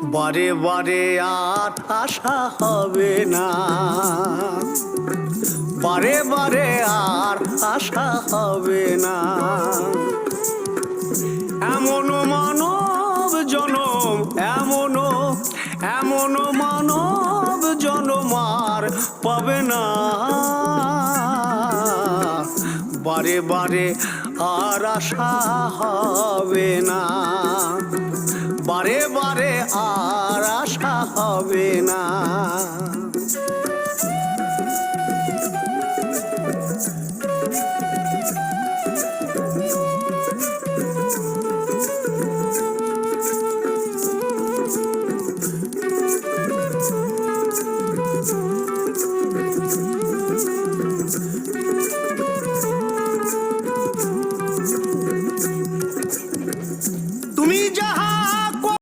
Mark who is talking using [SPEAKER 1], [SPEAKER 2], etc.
[SPEAKER 1] বারে বারে আর আশা হবে না, বারে বারে আর আশা হবে না। এমন মানব জনম, এমন মানব জনম আর পাবে না। বারে বারে আর আশা হবে না, বারে বারে আর আশা হবে না।